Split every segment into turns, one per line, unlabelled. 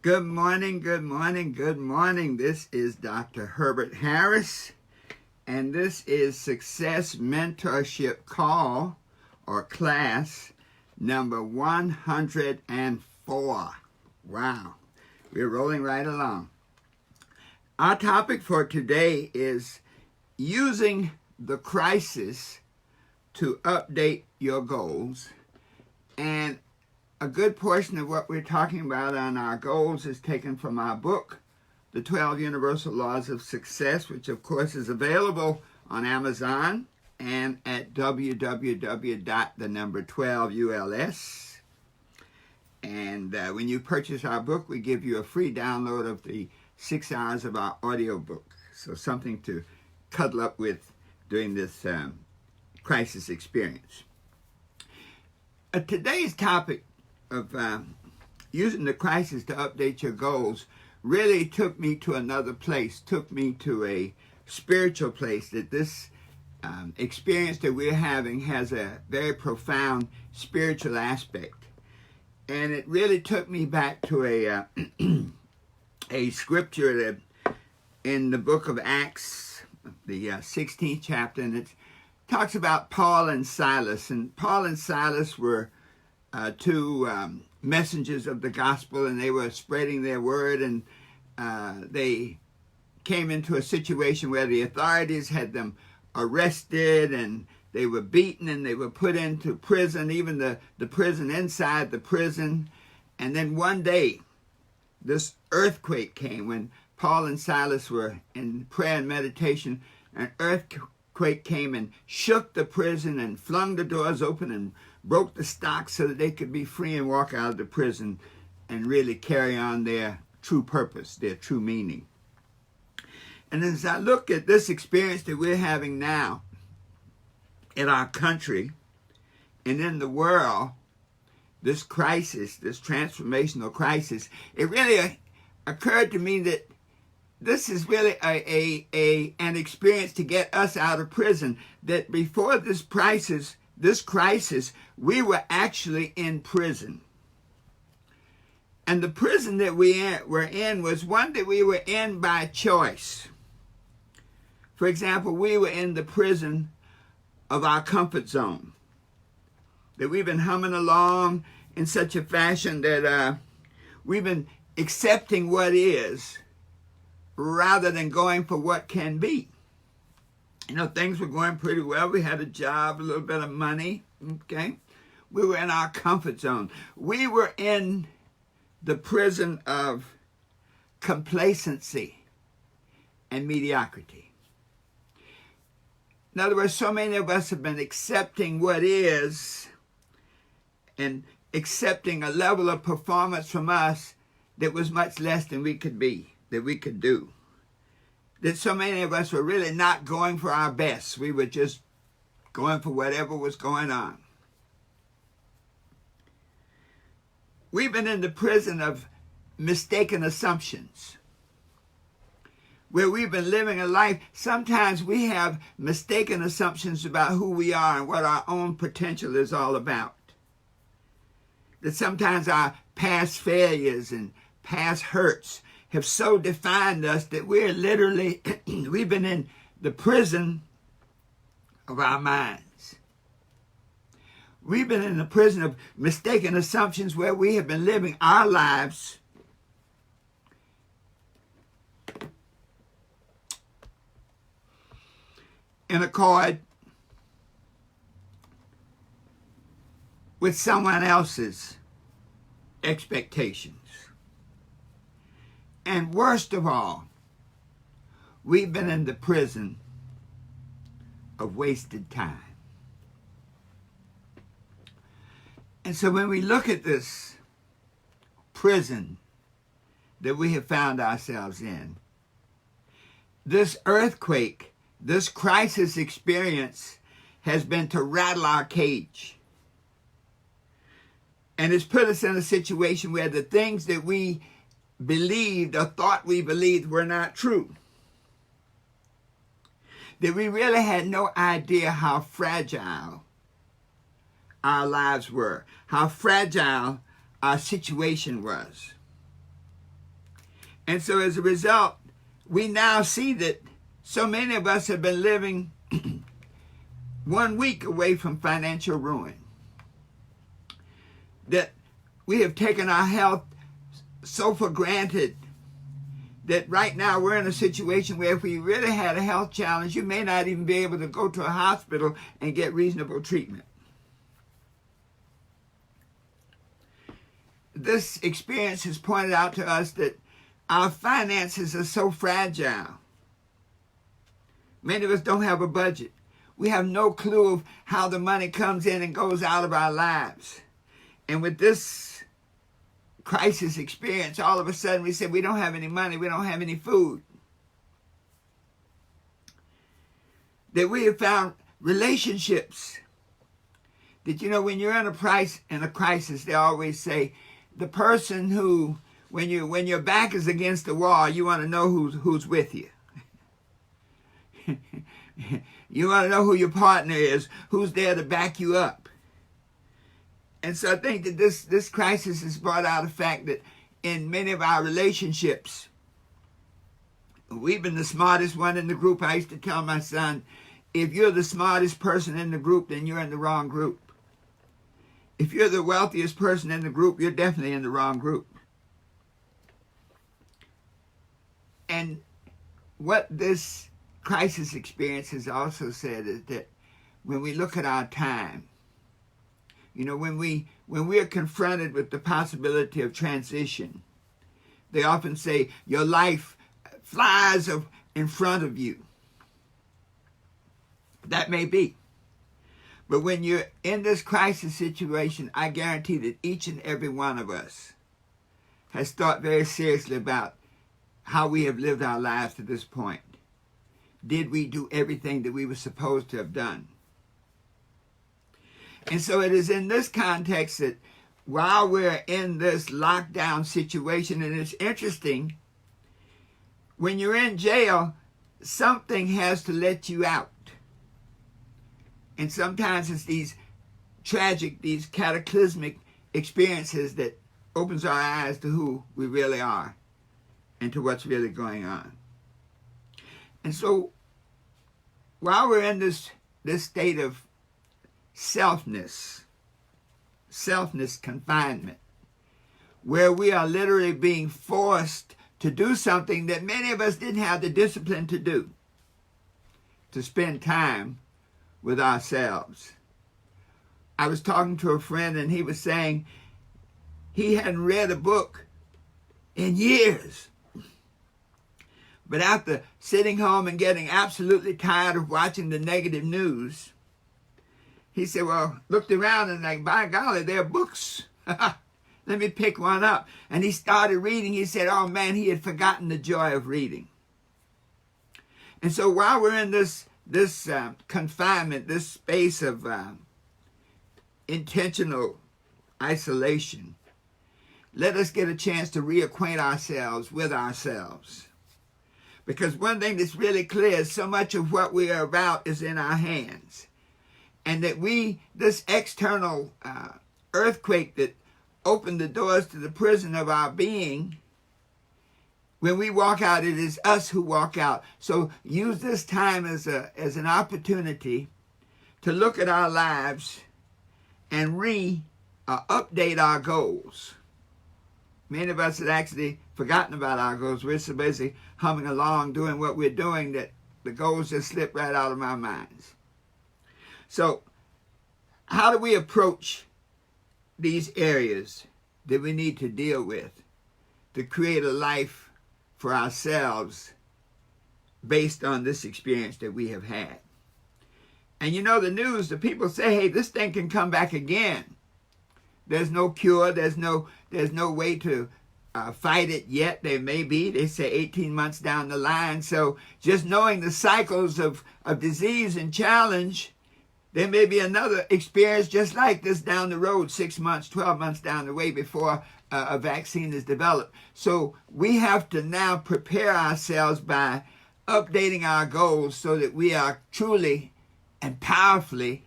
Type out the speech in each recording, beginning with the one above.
Good morning, good morning, good morning. This is Dr. Herbert Harris, and this is Success Mentorship Call or Class number 104. Wow, we're rolling right along. Our topic for today is using the crisis to update your goals. And a good portion of what we're talking about on our goals is taken from our book, The 12 Universal Laws of Success, which of course is available on Amazon and at www.12uls. And when you purchase our book, we give you a free download of the 6 hours of our audiobook. So something to cuddle up with during this crisis experience. Today's topic of using the crisis to update your goals really took me to another place, took me to a spiritual place, that this experience that we're having has a very profound spiritual aspect. And it really took me back to a scripture that in the book of Acts, the 16th chapter, and it talks about Paul and Silas. And Paul and Silas were two messengers of the gospel, and they were spreading their word, and they came into a situation where the authorities had them arrested, and they were beaten, and they were put into prison, even the prison inside the prison. And then one day, this earthquake came when Paul and Silas were in prayer and meditation. An earthquake came and shook the prison and flung the doors open and broke the stocks so that they could be free and walk out of the prison and really carry on their true purpose, their true meaning. And as I look at this experience that we're having now in our country and in the world, this crisis, this transformational crisis, it really occurred to me that this is really an experience to get us out of prison, that before this crisis, we were actually in prison. And the prison that we were in was one that we were in by choice. For example, we were in the prison of our comfort zone, that we've been humming along in such a fashion that we've been accepting what is rather than going for what can be. You know, things were going pretty well. We had a job, a little bit of money, okay? We were in our comfort zone. We were in the prison of complacency and mediocrity. In other words, so many of us have been accepting what is and accepting a level of performance from us that was much less than we could be, that we could do. That so many of us were really not going for our best. We were just going for whatever was going on. We've been in the prison of mistaken assumptions, where we've been living a life. Sometimes we have mistaken assumptions about who we are and what our own potential is all about. That sometimes our past failures and past hurts have so defined us that we're literally, we've been in the prison of our minds. We've been in the prison of mistaken assumptions where we have been living our lives in accord with someone else's expectations. And worst of all, we've been in the prison of wasted time. And so when we look at this prison that we have found ourselves in, this earthquake, this crisis experience has been to rattle our cage. And it's put us in a situation where the things that we believed or thought we believed were not true. That we really had no idea how fragile our lives were, how fragile our situation was. And so as a result, we now see that so many of us have been living 1 week away from financial ruin. That we have taken our health so for granted that right now we're in a situation where if we really had a health challenge, you may not even be able to go to a hospital and get reasonable treatment. This experience has pointed out to us that our finances are so fragile. Many of us don't have a budget. We have no clue of how the money comes in and goes out of our lives. And with this crisis experience, all of a sudden we said we don't have any money, we don't have any food. That we have found relationships. That, you know, when you're in a crisis, they always say the person who, when your back is against the wall, you want to know who's with you. You want to know who your partner is, who's there to back you up. And so I think that this crisis has brought out the fact that in many of our relationships, we've been the smartest one in the group. I used to tell my son, if you're the smartest person in the group, then you're in the wrong group. If you're the wealthiest person in the group, you're definitely in the wrong group. And what this crisis experience has also said is that when we look at our time, you know, when we are confronted with the possibility of transition, they often say your life flies in front of you. That may be. But when you're in this crisis situation, I guarantee that each and every one of us has thought very seriously about how we have lived our lives to this point. Did we do everything that we were supposed to have done? And so it is in this context that while we're in this lockdown situation, and it's interesting, when you're in jail, something has to let you out. And sometimes it's these tragic, these cataclysmic experiences that opens our eyes to who we really are and to what's really going on. And so while we're in this state of selfness confinement, where we are literally being forced to do something that many of us didn't have the discipline to do, to spend time with ourselves. I was talking to a friend and he was saying he hadn't read a book in years. But after sitting home and getting absolutely tired of watching the negative news, he said, well, looked around and like, by golly, there are books. Let me pick one up. And he started reading. He said, oh man, he had forgotten the joy of reading. And so while we're in this confinement, this space of intentional isolation, let us get a chance to reacquaint ourselves with ourselves. Because one thing that's really clear is so much of what we are about is in our hands. And that this external earthquake that opened the doors to the prison of our being, when we walk out, it is us who walk out. So use this time as an opportunity to look at our lives and update our goals. Many of us had actually forgotten about our goals. We're so busy humming along, doing what we're doing, that the goals just slip right out of our minds. So how do we approach these areas that we need to deal with to create a life for ourselves based on this experience that we have had? And you know, the news, the people say, hey, this thing can come back again. There's no cure. There's no way to fight it yet. There may be. They say 18 months down the line. So just knowing the cycles of disease and challenge, there may be another experience just like this down the road, 6 months, 12 months down the way before a vaccine is developed. So we have to now prepare ourselves by updating our goals so that we are truly and powerfully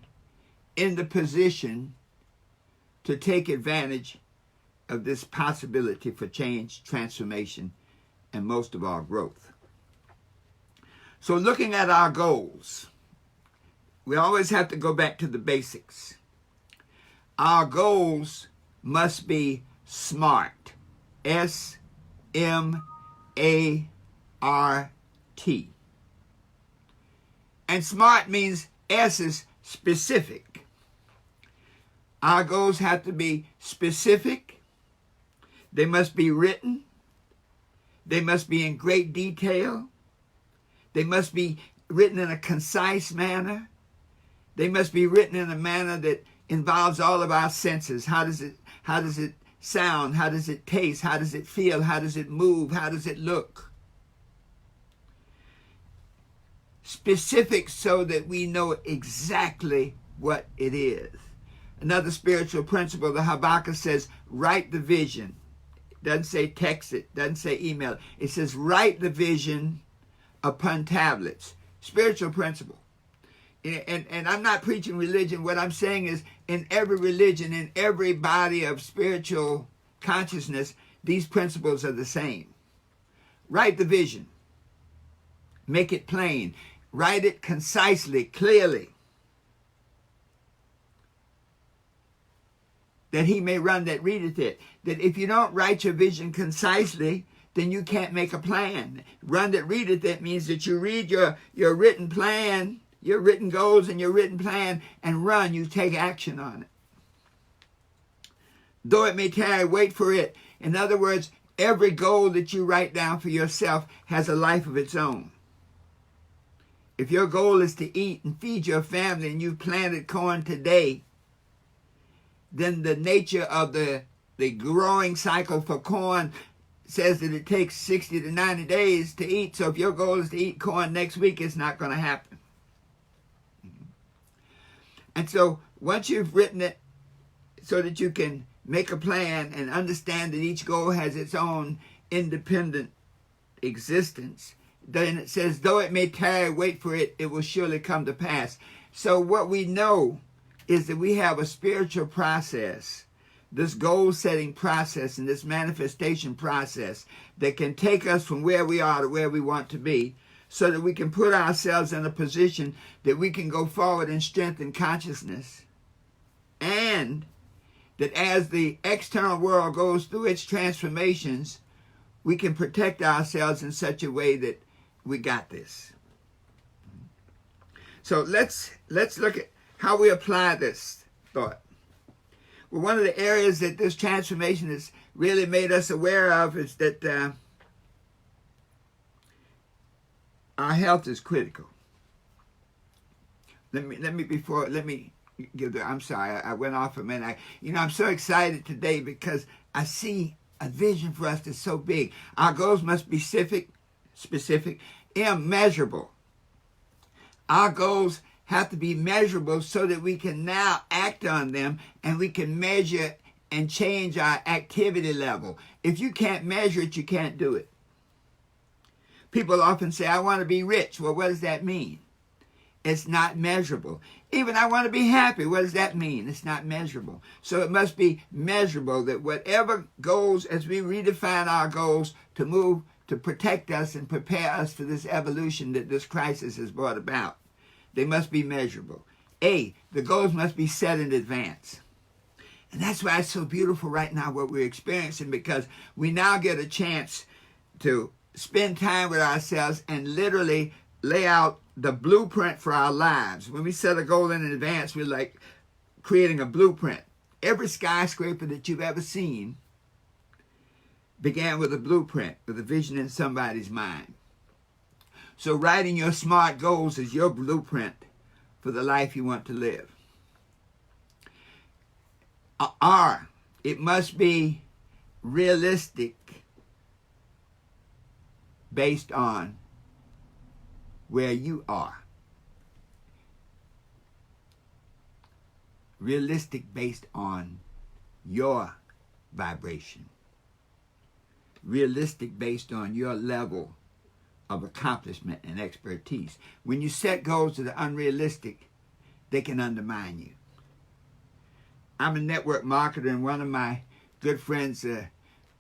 in the position to take advantage of this possibility for change, transformation, and most of all, growth. So looking at our goals, we always have to go back to the basics. Our goals must be SMART. S-M-A-R-T. And SMART means S is specific. Our goals have to be specific. They must be written. They must be in great detail. They must be written in a concise manner. They must be written in a manner that involves all of our senses. How does it sound? How does it taste? How does it feel? How does it move? How does it look? Specific so that we know exactly what it is. Another spiritual principle, the Habakkuk says, write the vision. It doesn't say text it, doesn't say email. It says write the vision upon tablets. Spiritual principle. And I'm not preaching religion. What I'm saying is in every religion, in every body of spiritual consciousness, these principles are the same. Write the vision. Make it plain. Write it concisely, clearly. That he may run that readeth it. That if you don't write your vision concisely, then you can't make a plan. Run that readeth it means that you read your written plan, your written goals and your written plan, and run, you take action on it. Though it may tarry, wait for it. In other words, every goal that you write down for yourself has a life of its own. If your goal is to eat and feed your family and you've planted corn today, then the nature of the growing cycle for corn says that it takes 60 to 90 days to eat. So if your goal is to eat corn next week, it's not going to happen. And so once you've written it so that you can make a plan and understand that each goal has its own independent existence, then it says, though it may tarry, wait for it, it will surely come to pass. So what we know is that we have a spiritual process, this goal-setting process and this manifestation process that can take us from where we are to where we want to be, so that we can put ourselves in a position that we can go forward in strength and consciousness. And that as the external world goes through its transformations, we can protect ourselves in such a way that we got this. So let's look at how we apply this thought. Well, one of the areas that this transformation has really made us aware of is that our health is critical. Let me give the, I'm sorry, I went off a minute. I'm so excited today because I see a vision for us that's so big. Our goals must be specific, immeasurable. Our goals have to be measurable so that we can now act on them and we can measure and change our activity level. If you can't measure it, you can't do it. People often say, I want to be rich. Well, what does that mean? It's not measurable. Even I want to be happy. What does that mean? It's not measurable. So it must be measurable, that whatever goals, as we redefine our goals to move, to protect us and prepare us for this evolution that this crisis has brought about, they must be measurable. The goals must be set in advance. And that's why it's so beautiful right now what we're experiencing, because we now get a chance to spend time with ourselves and literally lay out the blueprint for our lives. When we set a goal in advance, we're like creating a blueprint. Every skyscraper that you've ever seen began with a blueprint, with a vision in somebody's mind. So writing your SMART goals is your blueprint for the life you want to live. It must be realistic, based on where you are. Realistic based on your vibration. Realistic based on your level of accomplishment and expertise. When you set goals that are unrealistic, they can undermine you. I'm a network marketer, and one of my good friends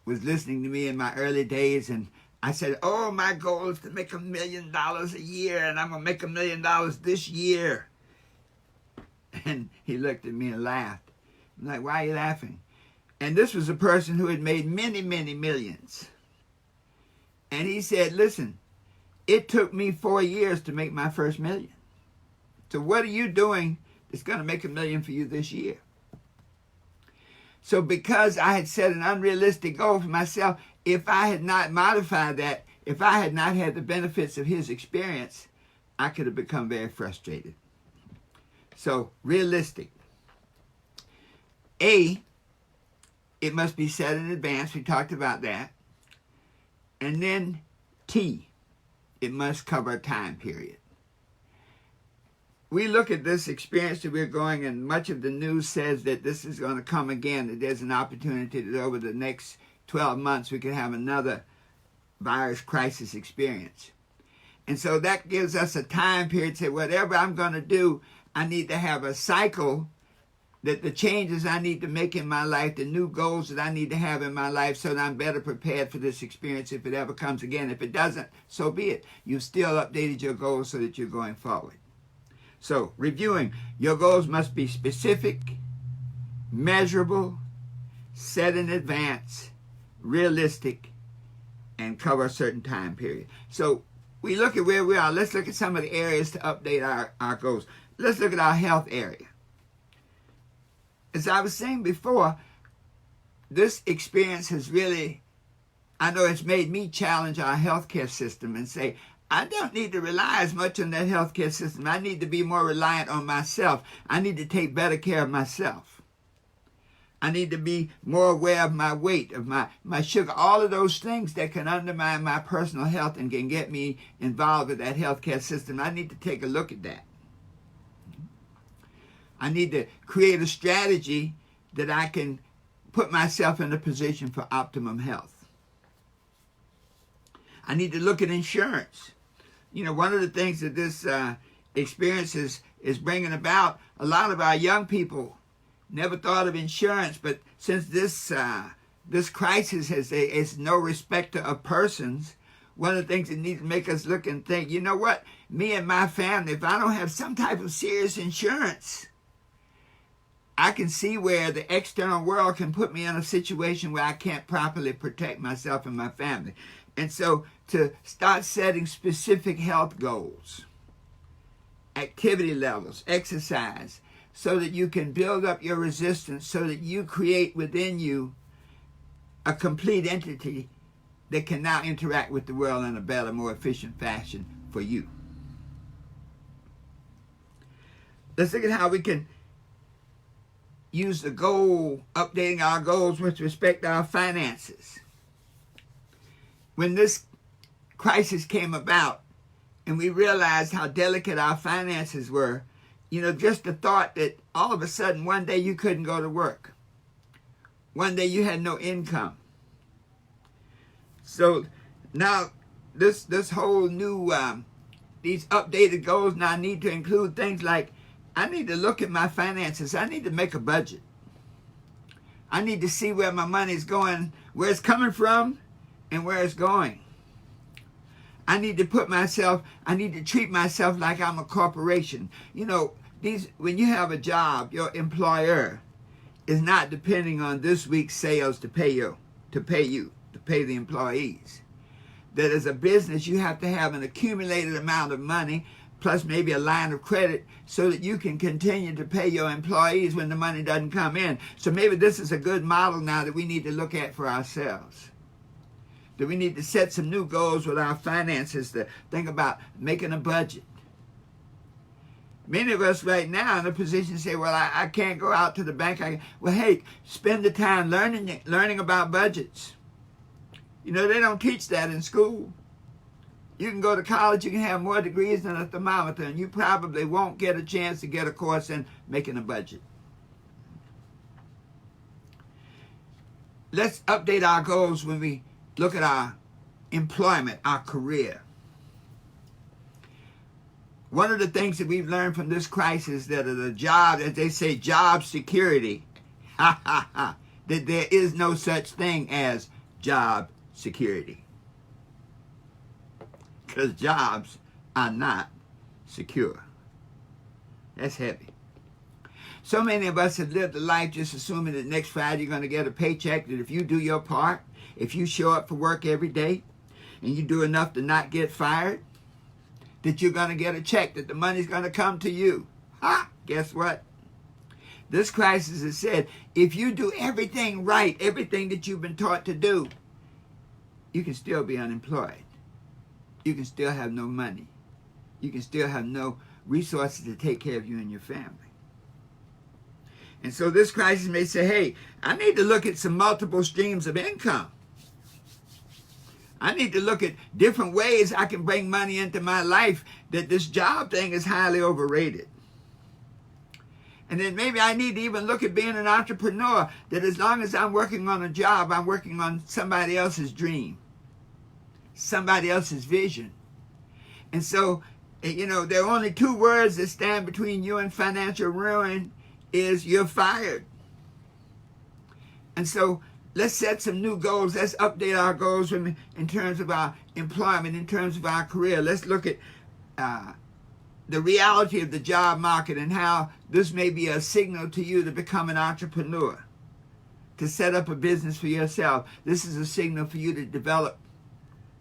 was listening to me in my early days, and I said, oh, my goal is to make $1 million a year, and I'm going to make $1 million this year. And he looked at me and laughed. I'm like, why are you laughing? And this was a person who had made many, many millions. And he said, listen, it took me 4 years to make my first $1 million. So what are you doing that's going to make $1 million for you this year? So because I had set an unrealistic goal for myself, if I had not modified that, if I had not had the benefits of his experience, I could have become very frustrated. So, realistic. A, it must be set in advance. We talked about that. And then T, it must cover a time period. We look at this experience that we're going, and much of the news says that this is going to come again, that there's an opportunity that over the next 12 months we could have another virus crisis experience. And so that gives us a time period to say, whatever I'm going to do, I need to have a cycle, that the changes I need to make in my life, the new goals that I need to have in my life so that I'm better prepared for this experience if it ever comes again. If it doesn't, so be it. You've still updated your goals so that you're going forward. So, reviewing, your goals must be specific, measurable, set in advance, realistic, and cover a certain time period. So, we look at where we are. Let's look at some of the areas to update our goals. Let's look at our health area. As I was saying before, this experience has really, I know it's made me challenge our healthcare system and say, I don't need to rely as much on that healthcare system. I need to be more reliant on myself. I need to take better care of myself. I need to be more aware of my weight, of my sugar, all of those things that can undermine my personal health and can get me involved with that healthcare system. I need to take a look at that. I need to create a strategy that I can put myself in a position for optimum health. I need to look at insurance. You know, one of the things that this experience is bringing about, a lot of our young people never thought of insurance, but since this crisis is no respecter of persons, one of the things that needs to make us look and think, you know what, me and my family, if I don't have some type of serious insurance, I can see where the external world can put me in a situation where I can't properly protect myself and my family. And so to start setting specific health goals, activity levels, exercise, so that you can build up your resistance, so that you create within you a complete entity that can now interact with the world in a better, more efficient fashion for you. Let's look at how we can use the goal, updating our goals with respect to our finances. When this crisis came about and we realized how delicate our finances were, you know, just the thought that all of a sudden one day you couldn't go to work. One day you had no income. So now this whole new, these updated goals now need to include things like, I need to look at my finances. I need to make a budget. I need to see where my money is going, where it's coming from, and where it's going. I need to treat myself like I'm a corporation. You know, when you have a job, your employer is not depending on this week's sales to pay the employees. That as a business, you have to have an accumulated amount of money, plus maybe a line of credit, so that you can continue to pay your employees when the money doesn't come in. So maybe this is a good model now that we need to look at for ourselves. That we need to set some new goals with our finances, to think about making a budget. Many of us right now are in a position to say, well, I can't go out to the bank. Well, hey, spend the time learning about budgets. You know, they don't teach that in school. You can go to college, you can have more degrees than a thermometer, and you probably won't get a chance to get a course in making a budget. Let's update our goals when we look at our employment, our career. One of the things that we've learned from this crisis that the job, as they say, job security, that there is no such thing as job security. because jobs are not secure. That's heavy. So many of us have lived a life just assuming that next Friday you're going to get a paycheck, that if you do your part, if you show up for work every day, and you do enough to not get fired, that you're going to get a check, that the money's going to come to you. Ha! Guess what? This crisis has said, if you do everything right, everything that you've been taught to do, you can still be unemployed. You can still have no money. You can still have no resources to take care of you and your family. And so this crisis may say, hey, I need to look at some multiple streams of income. I need to look at different ways I can bring money into my life, that this job thing is highly overrated. And then maybe I need to even look at being an entrepreneur, that as long as I'm working on a job, I'm working on somebody else's dream, somebody else's vision. And so, you know, there are only two words that stand between you and financial ruin, is you're fired. And so let's set some new goals. Let's update our goals in terms of our employment, in terms of our career. Let's look at the reality of the job market and how this may be a signal to you to become an entrepreneur, to set up a business for yourself. This is a signal for you to develop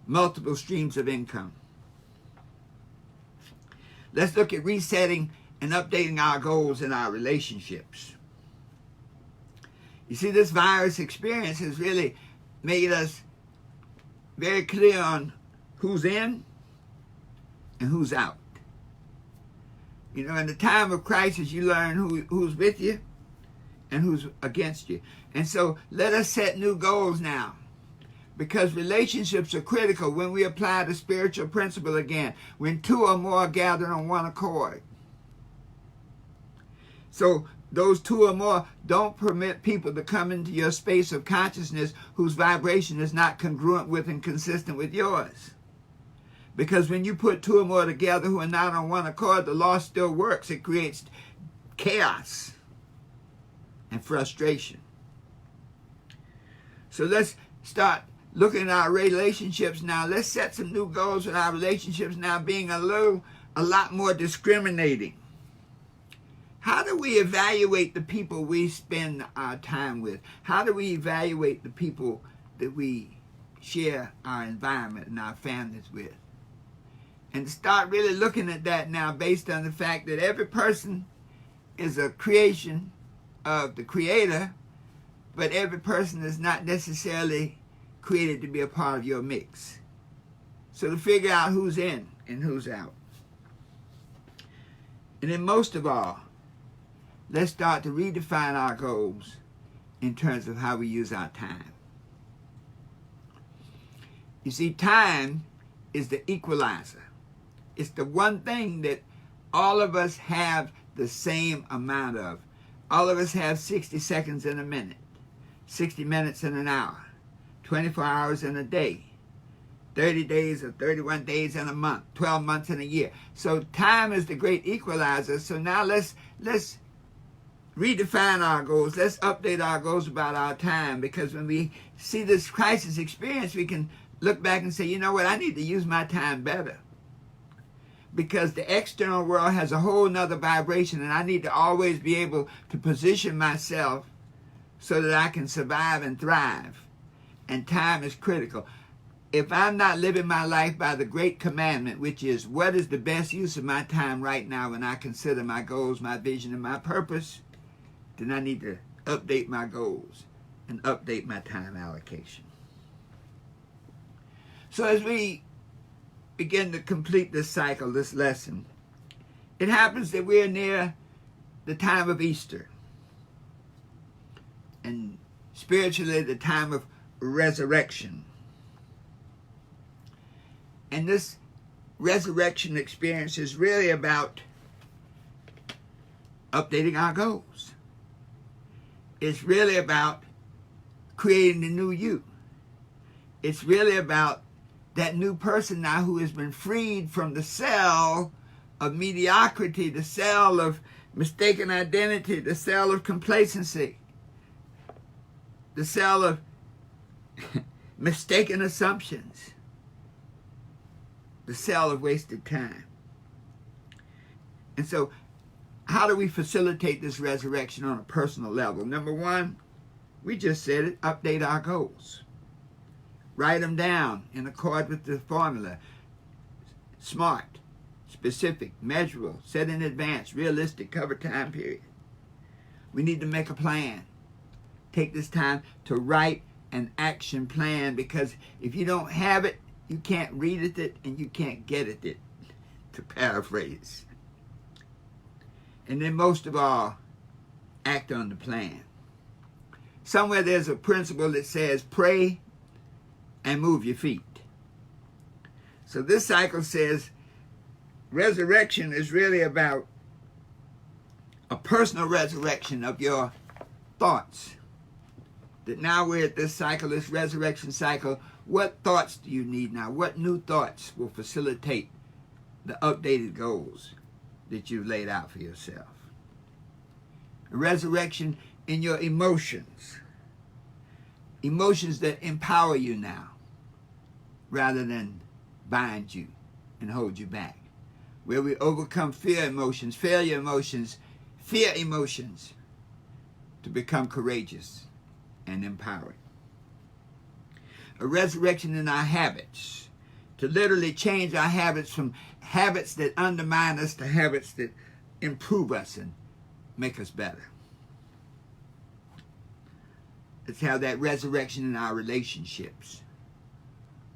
multiple streams of income. Let's look at resetting and updating our goals in our relationships. You see, this virus experience has really made us very clear on who's in and who's out. You know, in the time of crisis, you learn who's with you and who's against you. And so let us set new goals now, because relationships are critical when we apply the spiritual principle again, when two or more gather on one accord. So those two or more, don't permit people to come into your space of consciousness whose vibration is not congruent with and consistent with yours. Because when you put two or more together who are not on one accord, the law still works. It creates chaos and frustration. So let's start looking at our relationships now. Let's set some new goals in our relationships now, being a lot more discriminating. How do we evaluate the people we spend our time with? How do we evaluate the people that we share our environment and our families with? And start really looking at that now based on the fact that every person is a creation of the Creator, but every person is not necessarily created to be a part of your mix. So to figure out who's in and who's out. And then most of all, let's start to redefine our goals in terms of how we use our time. You see, time is the equalizer. It's the one thing that all of us have the same amount of. All of us have 60 seconds in a minute, 60 minutes in an hour, 24 hours in a day, 30 days or 31 days in a month, 12 months in a year. So time is the great equalizer. So now let's redefine our goals. Let's update our goals about our time, because when we see this crisis experience, we can look back and say, you know what, I need to use my time better. Because the external world has a whole nother vibration, and I need to always be able to position myself so that I can survive and thrive. And time is critical. If I'm not living my life by the great commandment, which is what is the best use of my time right now when I consider my goals, my vision, and my purpose, then I need to update my goals and update my time allocation. So as we begin to complete this cycle, this lesson, it happens that we're near the time of Easter, and spiritually the time of resurrection. And this resurrection experience is really about updating our goals. It's really about creating the new you. It's really about that new person now who has been freed from the cell of mediocrity, the cell of mistaken identity, the cell of complacency, the cell of mistaken assumptions. the cell of wasted time. And so, how do we facilitate this resurrection on a personal level? Number one, we just said it, update our goals. Write them down in accord with the formula. SMART, specific, measurable, set in advance, realistic, cover time period. We need to make a plan. Take this time to write an action plan, because if you don't have it, you can't read it and you can't get at it, to paraphrase. And then most of all, act on the plan. Somewhere there's a principle that says pray and move your feet. So this cycle says resurrection is really about a personal resurrection of your thoughts. That now we're at this cycle, this resurrection cycle. What thoughts do you need now? What new thoughts will facilitate the updated goals that you've laid out for yourself? A resurrection in your emotions. Emotions that empower you now, rather than bind you and hold you back. Where we overcome fear emotions, failure emotions, fear emotions, to become courageous and empowering. A resurrection in our habits, to literally change our habits from habits that undermine us to habits that improve us and make us better. Let's have that resurrection in our relationships,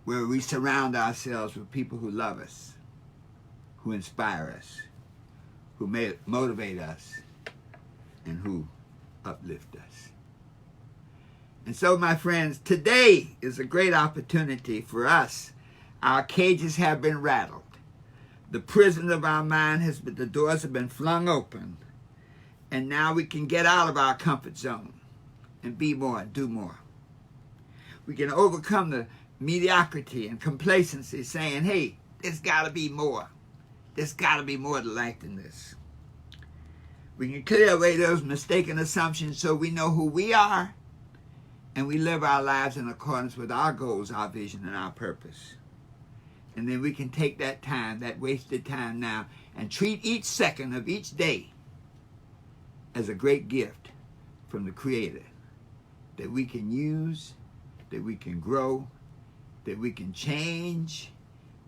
where we surround ourselves with people who love us, who inspire us, who motivate us, and who uplift us. And so, my friends, today is a great opportunity for us. Our cages have been rattled. The prison of our mind the doors have been flung open. And now we can get out of our comfort zone and be more and do more. We can overcome the mediocrity and complacency, saying, hey, there's got to be more. There's got to be more to life than this. We can clear away those mistaken assumptions so we know who we are, and we live our lives in accordance with our goals, our vision, and our purpose. And then we can take that time, that wasted time now, and treat each second of each day as a great gift from the Creator that we can use, that we can grow, that we can change,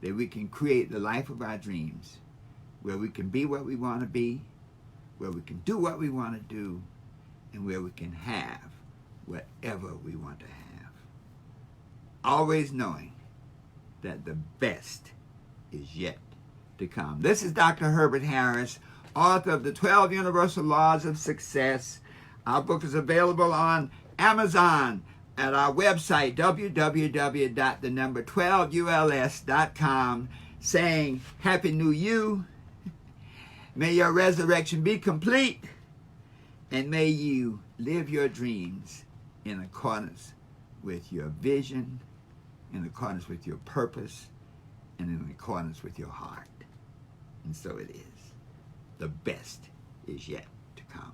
that we can create the life of our dreams, where we can be what we want to be, where we can do what we want to do, and where we can have whatever we want to have. Always knowing that the best is yet to come. This is Dr. Herbert Harris, author of the 12 Universal Laws of Success. Our book is available on Amazon, at our website, www.12uls.com, saying, Happy New You. May your resurrection be complete, and may you live your dreams in accordance with your vision, in accordance with your purpose, and in accordance with your heart. And so it is. The best is yet to come.